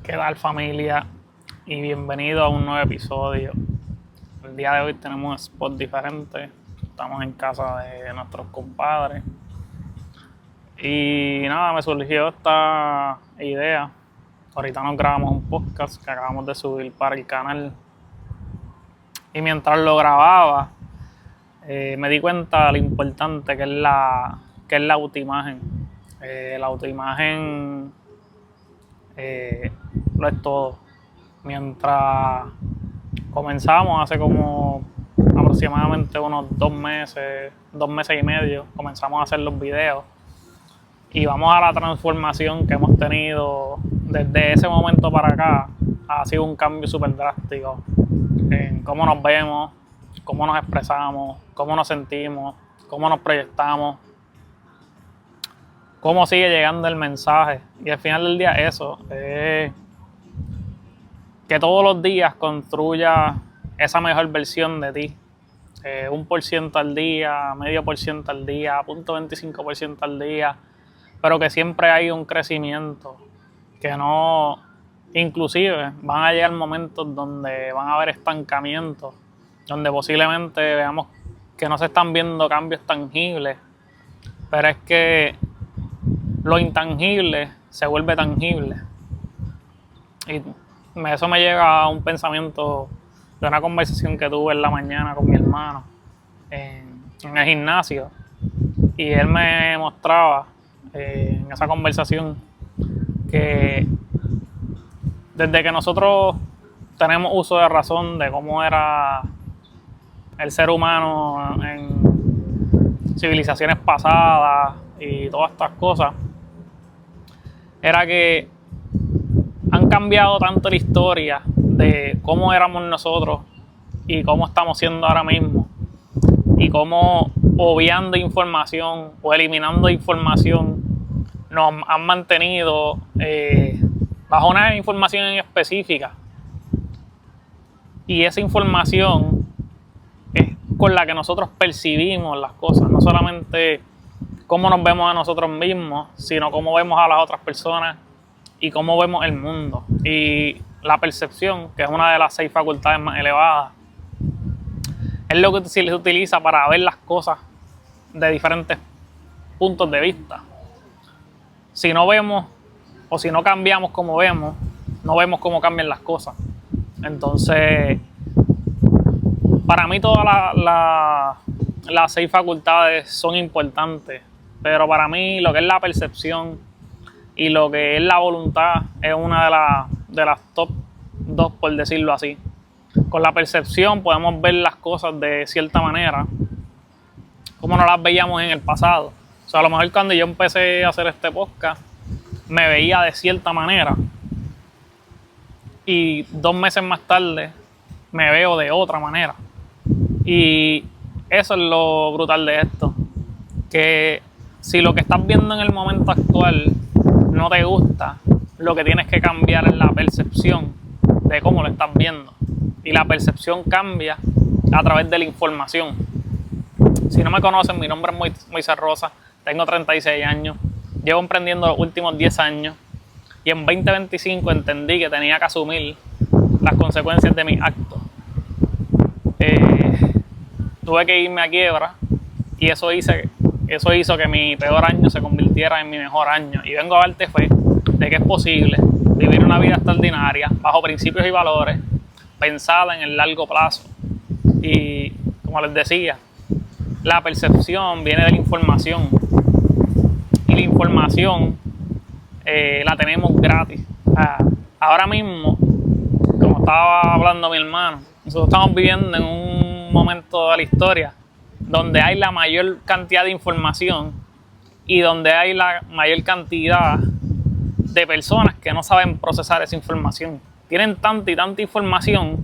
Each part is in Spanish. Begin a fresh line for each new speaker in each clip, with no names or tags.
¿Qué tal, familia? Y bienvenido a un nuevo episodio. El día de hoy tenemos un spot diferente. Estamos en casa de nuestros compadres. Y nada, me surgió esta idea. Ahorita nos grabamos un podcast que acabamos de subir para el canal. Y mientras lo grababa, me di cuenta de lo importante que es la autoimagen. La autoimagen lo es todo. Mientras comenzamos hace como aproximadamente unos 2 meses y medio, comenzamos a hacer los videos y vamos a la transformación que hemos tenido desde ese momento para acá. Ha sido un cambio súper drástico en cómo nos vemos, cómo nos expresamos, cómo nos sentimos, cómo nos proyectamos, cómo sigue llegando el mensaje. Y al final del día eso es que todos los días construya esa mejor versión de ti. 1% al día, medio por ciento al día, 0.25% al día, pero que siempre hay un crecimiento, que no, inclusive van a llegar momentos donde van a haber estancamientos, donde posiblemente veamos que no se están viendo cambios tangibles, pero es que lo intangible se vuelve tangible. Y eso me llega a un pensamiento de una conversación que tuve en la mañana con mi hermano en el gimnasio, y él me mostraba en esa conversación que desde que nosotros tenemos uso de razón de cómo era el ser humano en civilizaciones pasadas y todas estas cosas, era que han cambiado tanto la historia de cómo éramos nosotros y cómo estamos siendo ahora mismo, y cómo obviando información o eliminando información nos han mantenido bajo una información en específica, y esa información es con la que nosotros percibimos las cosas, no solamente cómo nos vemos a nosotros mismos, sino cómo vemos a las otras personas y cómo vemos el mundo. Y la percepción, que es una de las 6 facultades más elevadas, es lo que se utiliza para ver las cosas de diferentes puntos de vista. Si no vemos o si no cambiamos como vemos, no vemos cómo cambian las cosas. Entonces, para mí todas las 6 facultades son importantes, pero para mí lo que es la percepción y lo que es la voluntad es una de las top 2, por decirlo así. Con la percepción podemos ver las cosas de cierta manera, como no las veíamos en el pasado. O sea, a lo mejor cuando yo empecé a hacer este podcast, me veía de cierta manera, y 2 meses más tarde me veo de otra manera. Y eso es lo brutal de esto, que si lo que estás viendo en el momento actual no te gusta, lo que tienes que cambiar es la percepción de cómo lo estás viendo. Y la percepción cambia a través de la información. Si no me conocen, mi nombre es Moisés Rosa, tengo 36 años, llevo emprendiendo los últimos 10 años, y en 2025 entendí que tenía que asumir las consecuencias de mis actos. Tuve que irme a quiebra, y eso hizo que mi peor año se convirtiera en mi mejor año, y vengo a darte fe de que es posible vivir una vida extraordinaria bajo principios y valores, pensada en el largo plazo. Y como les decía, la percepción viene de la información, y la información la tenemos gratis. Ahora mismo, como estaba hablando mi hermano, nosotros estamos viviendo en un momento de la historia donde hay la mayor cantidad de información y donde hay la mayor cantidad de personas que no saben procesar esa información. Tienen tanta y tanta información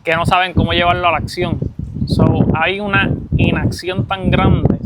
que no saben cómo llevarlo a la acción. Hay una inacción tan grande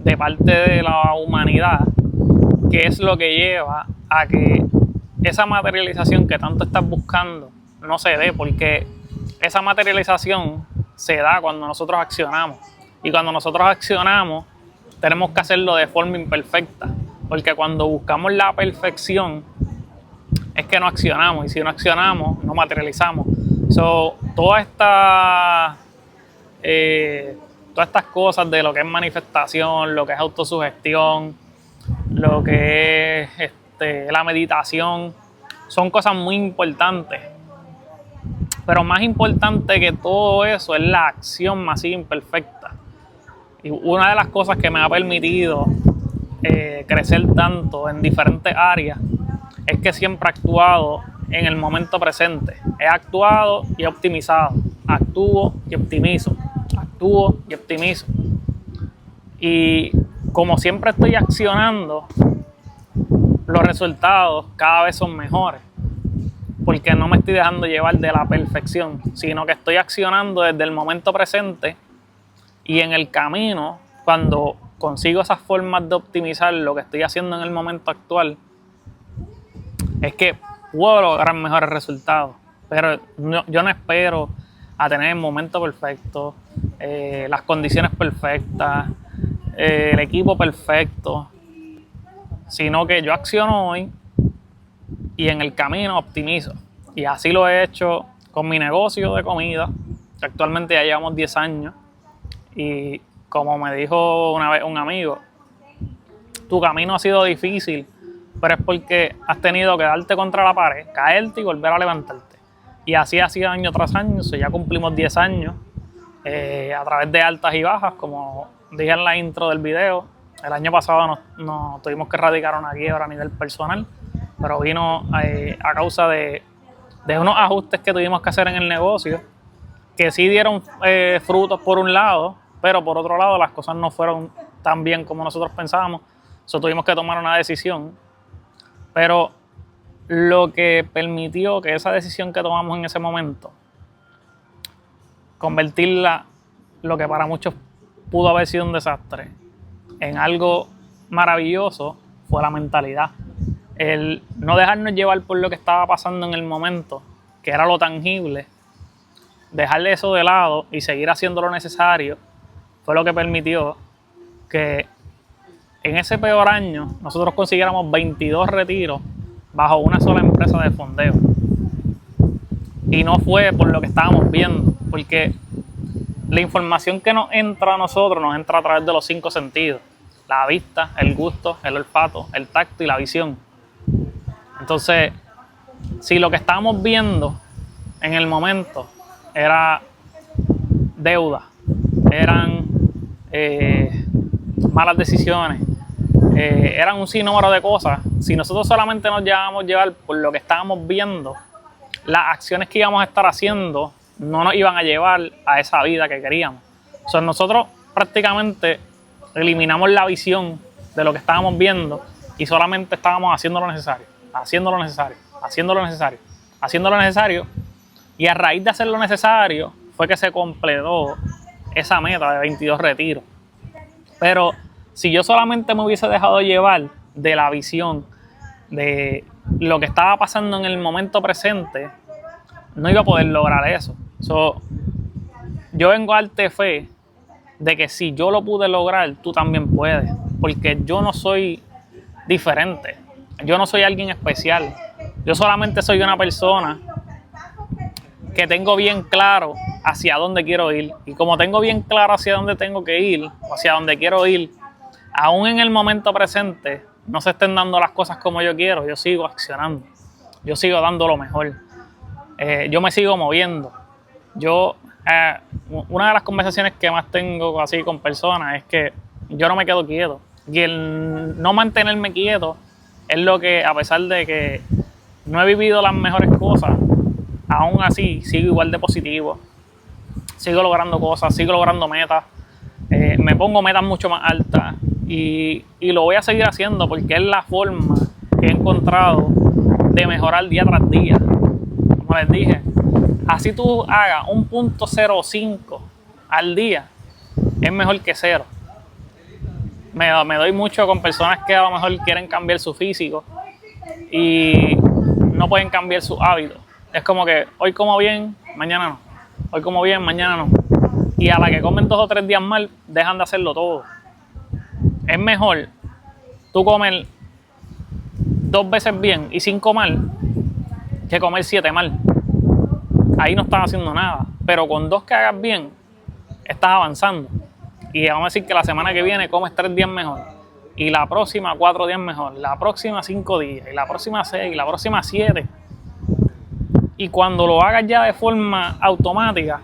de parte de la humanidad, que es lo que lleva a que esa materialización que tanto estás buscando no se dé, porque esa materialización se da cuando nosotros accionamos. Y cuando nosotros accionamos, tenemos que hacerlo de forma imperfecta, porque cuando buscamos la perfección, es que no accionamos, y si no accionamos, no materializamos. So, todas estas cosas de lo que es manifestación, lo que es autosugestión, lo que es la meditación, son cosas muy importantes. Pero más importante que todo eso es la acción masiva imperfecta. Y una de las cosas que me ha permitido crecer tanto en diferentes áreas es que siempre he actuado en el momento presente. He actuado y he optimizado. Actúo y optimizo. Actúo y optimizo. Y como siempre estoy accionando, los resultados cada vez son mejores. Porque no me estoy dejando llevar de la perfección, sino que estoy accionando desde el momento presente, y en el camino, cuando consigo esas formas de optimizar lo que estoy haciendo en el momento actual, es que puedo lograr mejores resultados. Pero yo no espero a tener el momento perfecto, las condiciones perfectas, el equipo perfecto, sino que yo acciono hoy y en el camino optimizo. Y así lo he hecho con mi negocio de comida, que actualmente ya llevamos 10 años. Y como me dijo una vez un amigo, tu camino ha sido difícil, pero es porque has tenido que darte contra la pared, caerte y volver a levantarte. Y así ha sido año tras año. Ya cumplimos 10 años a través de altas y bajas, como dije en la intro del video. El año pasado nos tuvimos que erradicar una quiebra a nivel personal, pero vino a causa de unos ajustes que tuvimos que hacer en el negocio, que sí dieron frutos por un lado, pero por otro lado las cosas no fueron tan bien como nosotros pensábamos. Tuvimos que tomar una decisión, pero lo que permitió que esa decisión que tomamos en ese momento, convertirla, lo que para muchos pudo haber sido un desastre, en algo maravilloso, fue la mentalidad. El no dejarnos llevar por lo que estaba pasando en el momento, que era lo tangible, dejarle eso de lado y seguir haciendo lo necesario, fue lo que permitió que en ese peor año nosotros consiguiéramos 22 retiros bajo una sola empresa de fondeo. Y no fue por lo que estábamos viendo, porque la información que nos entra a nosotros nos entra a través de los 5 sentidos: la vista, el gusto, el olfato, el tacto y la visión. Entonces, si lo que estábamos viendo en el momento era deuda, eran malas decisiones, eran un sinnúmero de cosas, si nosotros solamente nos llevábamos llevar por lo que estábamos viendo, las acciones que íbamos a estar haciendo no nos iban a llevar a esa vida que queríamos. O sea, nosotros prácticamente eliminamos la visión de lo que estábamos viendo y solamente estábamos haciendo lo necesario, haciendo lo necesario, haciendo lo necesario, haciendo lo necesario. Y a raíz de hacer lo necesario fue que se completó esa meta de 22 retiros. Pero si yo solamente me hubiese dejado llevar de la visión de lo que estaba pasando en el momento presente, no iba a poder lograr eso. Yo vengo a darte fe de que si yo lo pude lograr, tú también puedes. Porque yo no soy diferente. Yo no soy alguien especial. Yo solamente soy una persona que tengo bien claro hacia dónde quiero ir. Y como tengo bien claro hacia dónde tengo que ir, o hacia dónde quiero ir, aún en el momento presente no se estén dando las cosas como yo quiero, yo sigo accionando. Yo sigo dando lo mejor. Yo me sigo moviendo. Una de las conversaciones que más tengo así con personas es que yo no me quedo quieto. Y el no mantenerme quieto es lo que, a pesar de que no he vivido las mejores cosas, aún así sigo igual de positivo. Sigo logrando cosas, sigo logrando metas. Me pongo metas mucho más altas y lo voy a seguir haciendo porque es la forma que he encontrado de mejorar día tras día. Como les dije, así tú hagas un 0.05 al día, es mejor que cero. Me doy mucho con personas que a lo mejor quieren cambiar su físico y no pueden cambiar sus hábitos. Es como que hoy como bien, mañana no. Hoy como bien, mañana no. Y a la que comen 2 o 3 días mal, dejan de hacerlo todo. Es mejor tú comer 2 veces bien y 5 mal, que comer 7 mal. Ahí no estás haciendo nada. Pero con 2 que hagas bien, estás avanzando. Y vamos a decir que la semana que viene comes 3 días mejor. Y la próxima 4 días mejor. La próxima 5 días. Y la próxima 6. Y la próxima 7. Y cuando lo hagas ya de forma automática,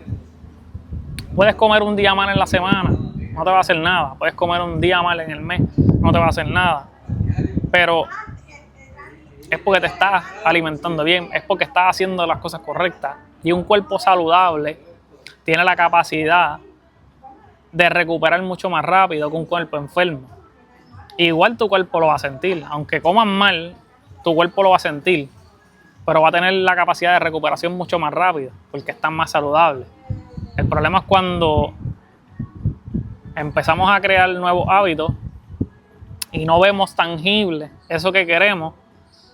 puedes comer un día mal en la semana. No te va a hacer nada. Puedes comer un día mal en el mes. No te va a hacer nada. Pero es porque te estás alimentando bien. Es porque estás haciendo las cosas correctas. Y un cuerpo saludable tiene la capacidad de recuperar mucho más rápido que un cuerpo enfermo. Igual tu cuerpo lo va a sentir. Aunque comas mal, tu cuerpo lo va a sentir. Pero va a tener la capacidad de recuperación mucho más rápido. Porque estás más saludable. El problema es cuando empezamos a crear nuevos hábitos y no vemos tangible eso que queremos.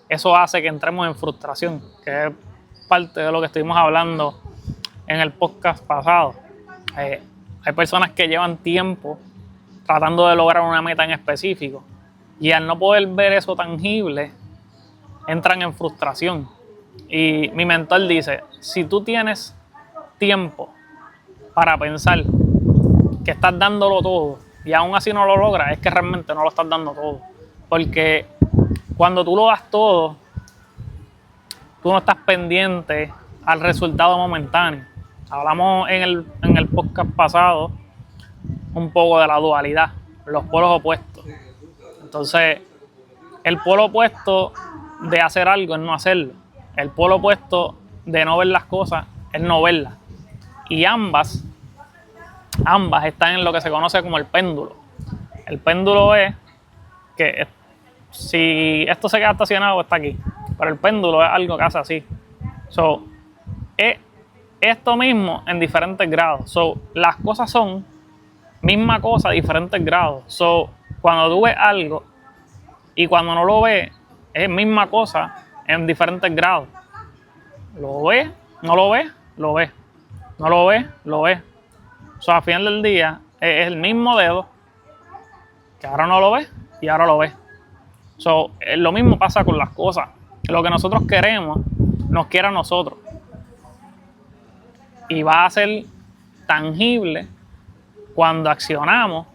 Eso hace que entremos en frustración. Que es parte de lo que estuvimos hablando en el podcast pasado. Hay personas que llevan tiempo tratando de lograr una meta en específico y al no poder ver eso tangible, entran en frustración. Y mi mentor dice, si tú tienes tiempo para pensar que estás dándolo todo y aún así no lo logras, es que realmente no lo estás dando todo. Porque cuando tú lo das todo, tú no estás pendiente al resultado momentáneo. Hablamos en el podcast pasado un poco de la dualidad, los polos opuestos. Entonces, el polo opuesto de hacer algo es no hacerlo. El polo opuesto de no ver las cosas es no verlas. Y ambas están en lo que se conoce como el péndulo. El péndulo es que si esto se queda estacionado, está aquí. Pero el péndulo es algo que hace así. Es esto mismo en diferentes grados. Las cosas son misma cosa, diferentes grados. Cuando tú ves algo y cuando no lo ves, es misma cosa en diferentes grados. Lo ves, no lo ves, lo ves. No lo ves, lo ves. Al final del día es el mismo dedo que ahora no lo ves y ahora lo ves. Lo mismo pasa con las cosas. Lo que nosotros queremos, nos quiere a nosotros. Y va a ser tangible cuando accionamos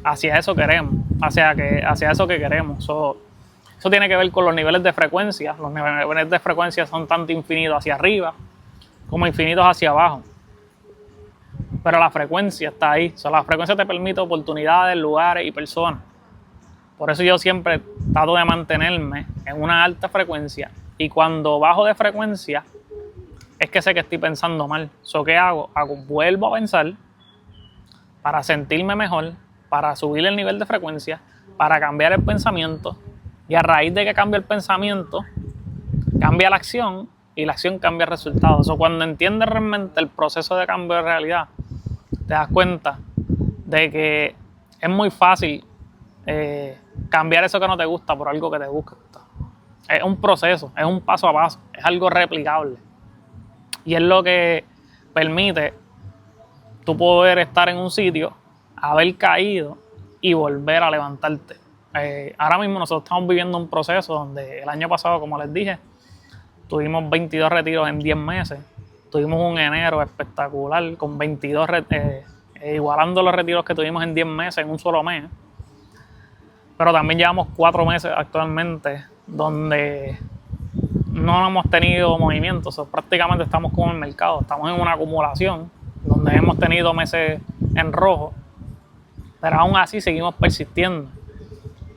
hacia eso queremos, hacia eso que queremos. Eso tiene que ver con los niveles de frecuencia. Los niveles de frecuencia son tanto infinitos hacia arriba como infinitos hacia abajo. Pero la frecuencia está ahí. La frecuencia te permite oportunidades, lugares y personas. Por eso yo siempre trato de mantenerme en una alta frecuencia. Y cuando bajo de frecuencia, es que sé que estoy pensando mal. ¿Qué hago? Vuelvo a pensar para sentirme mejor, para subir el nivel de frecuencia, para cambiar el pensamiento. Y a raíz de que cambia el pensamiento, cambia la acción y la acción cambia el resultado. Cuando entiendes realmente el proceso de cambio de realidad, te das cuenta de que es muy fácil cambiar eso que no te gusta por algo que te gusta. Es un proceso, es un paso a paso, es algo replicable. Y es lo que permite tú poder estar en un sitio, haber caído y volver a levantarte. Ahora mismo nosotros estamos viviendo un proceso donde el año pasado, como les dije, tuvimos 22 retiros en 10 meses. Tuvimos un enero espectacular con 22 igualando los retiros que tuvimos en 10 meses en un solo mes. Pero también llevamos 4 meses actualmente donde no hemos tenido movimientos. Prácticamente estamos como en el mercado. Estamos en una acumulación donde hemos tenido meses en rojo. Pero aún así seguimos persistiendo.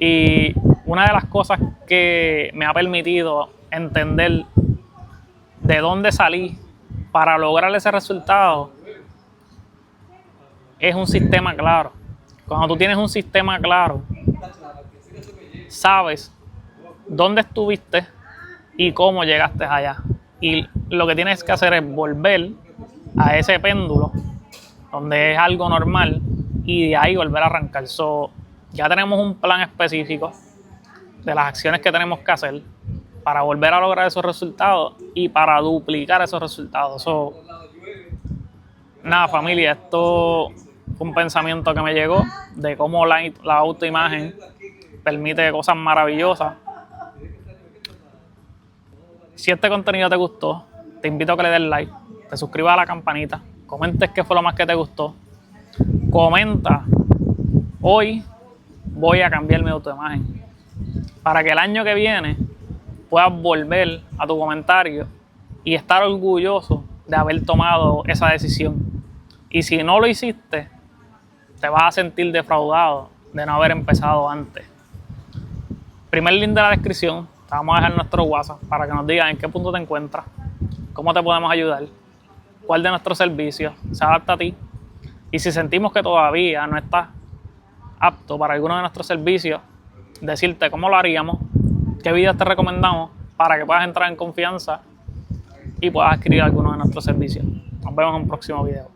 Y una de las cosas que me ha permitido entender de dónde salí para lograr ese resultado es un sistema claro. Cuando tú tienes un sistema claro, sabes dónde estuviste y cómo llegaste allá. Y lo que tienes que hacer es volver a ese péndulo donde es algo normal y de ahí volver a arrancar. Ya tenemos un plan específico de las acciones que tenemos que hacer para volver a lograr esos resultados y para duplicar esos resultados. Nada, familia, esto fue un pensamiento que me llegó de cómo la autoimagen permite cosas maravillosas. Si este contenido te gustó, te invito a que le des like, te suscribas a la campanita, comentes qué fue lo más que te gustó. Comenta, hoy voy a cambiar mi autoimagen, para que el año que viene puedas volver a tu comentario y estar orgulloso de haber tomado esa decisión. Y si no lo hiciste, te vas a sentir defraudado de no haber empezado antes. Primer link de la descripción, te vamos a dejar nuestro WhatsApp para que nos digas en qué punto te encuentras, cómo te podemos ayudar, cuál de nuestros servicios se adapta a ti. Y si sentimos que todavía no estás apto para alguno de nuestros servicios, decirte cómo lo haríamos, qué videos te recomendamos para que puedas entrar en confianza y puedas adquirir alguno de nuestros servicios. Nos vemos en un próximo video.